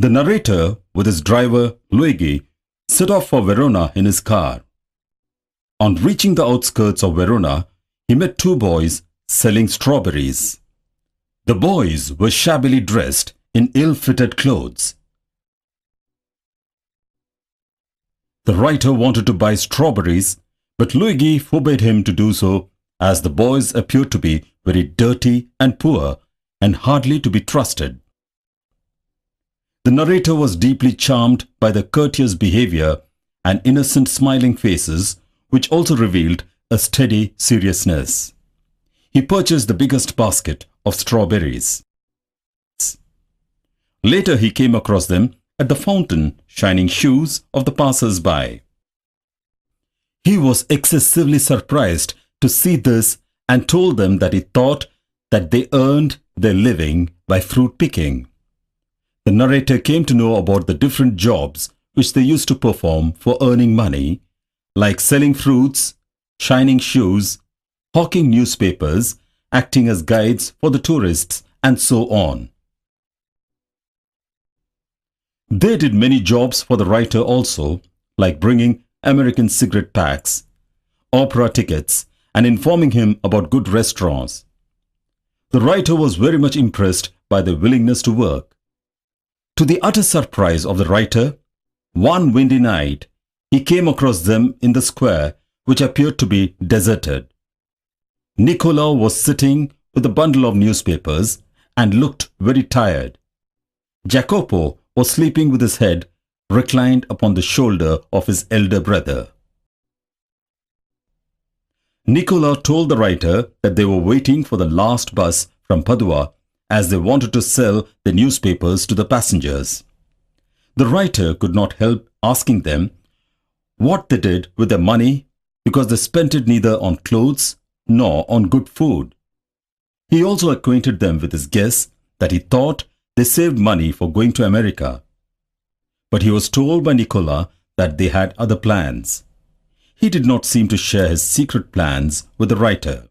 The narrator, with his driver, Luigi, set off for Verona in his car. On reaching the outskirts of Verona, he met two boys selling strawberries. The boys were shabbily dressed in ill-fitted clothes. The writer wanted to buy strawberries, but Luigi forbade him to do so, as the boys appeared to be very dirty and poor and hardly to be trusted. The narrator was deeply charmed by the courteous behavior and innocent smiling faces, which also revealed a steady seriousness. He purchased the biggest basket of strawberries. Later he came across them at the fountain shining shoes of the passers-by. He was excessively surprised to see this and told them that he thought that they earned their living by fruit picking. The narrator came to know about the different jobs which they used to perform for earning money, like selling fruits, shining shoes, hawking newspapers, acting as guides for the tourists, and so on. They did many jobs for the writer also, like bringing American cigarette packs, opera tickets, and informing him about good restaurants. The writer was very much impressed by their willingness to work. To the utter surprise of the writer, one windy night, he came across them in the square, which appeared to be deserted. Nicola was sitting with a bundle of newspapers and looked very tired. Jacopo was sleeping with his head reclined upon the shoulder of his elder brother. Nicola told the writer that they were waiting for the last bus from Padua, as they wanted to sell the newspapers to the passengers. The writer could not help asking them what they did with their money, because they spent it neither on clothes nor on good food. He also acquainted them with his guess that he thought they saved money for going to America. But he was told by Nicola that they had other plans. He did not seem to share his secret plans with the writer.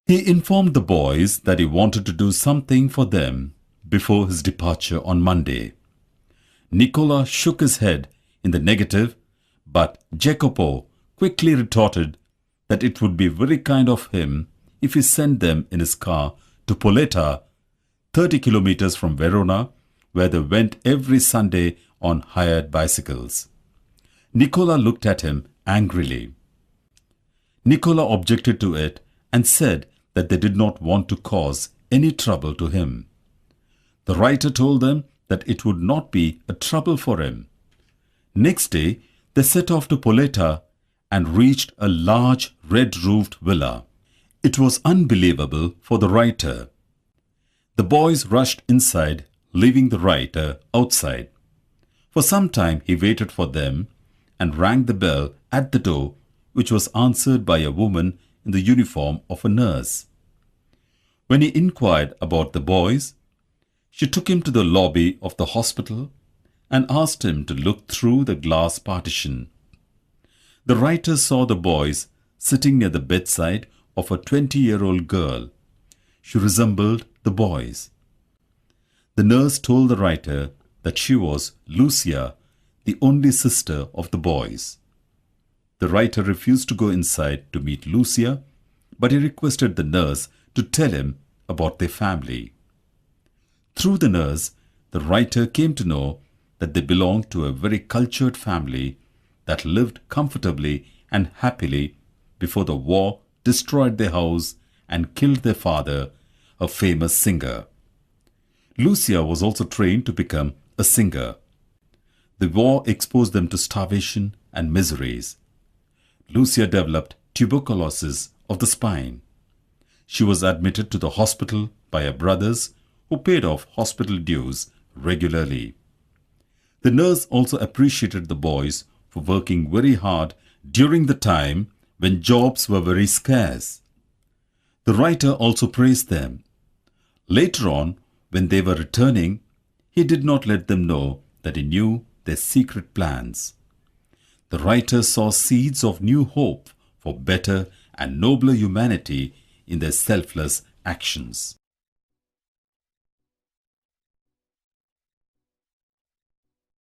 He informed the boys that he wanted to do something for them before his departure on Monday. Nicola shook his head in the negative, but Jacopo quickly retorted that it would be very kind of him if he sent them in his car to Poleta, 30 kilometers from Verona, where they went every Sunday on hired bicycles. Nicola looked at him angrily. Nicola objected to it and said that they did not want to cause any trouble to him. The writer told them that it would not be a trouble for him. Next day, they set off to Poleta and reached a large red-roofed villa. It was unbelievable for the writer. The boys rushed inside, leaving the writer outside. For some time he waited for them and rang the bell at the door, which was answered by a woman in the uniform of a nurse. When he inquired about the boys, she took him to the lobby of the hospital and asked him to look through the glass partition. The writer saw the boys sitting near the bedside of a 20-year-old girl. She resembled the boys. The nurse told the writer that she was Lucia, the only sister of the boys. The writer refused to go inside to meet Lucia, but he requested the nurse to tell him about their family. Through the nurse, the writer came to know that they belonged to a very cultured family that lived comfortably and happily before the war destroyed their house and killed their father, a famous singer. Lucia was also trained to become a singer. The war exposed them to starvation and miseries. Lucia developed tuberculosis of the spine. She was admitted to the hospital by her brothers, who paid off hospital dues regularly. The nurse also appreciated the boys for working very hard during the time when jobs were very scarce. The writer also praised them. Later on, when they were returning, he did not let them know that he knew their secret plans. The writer saw seeds of new hope for better and nobler humanity in their selfless actions.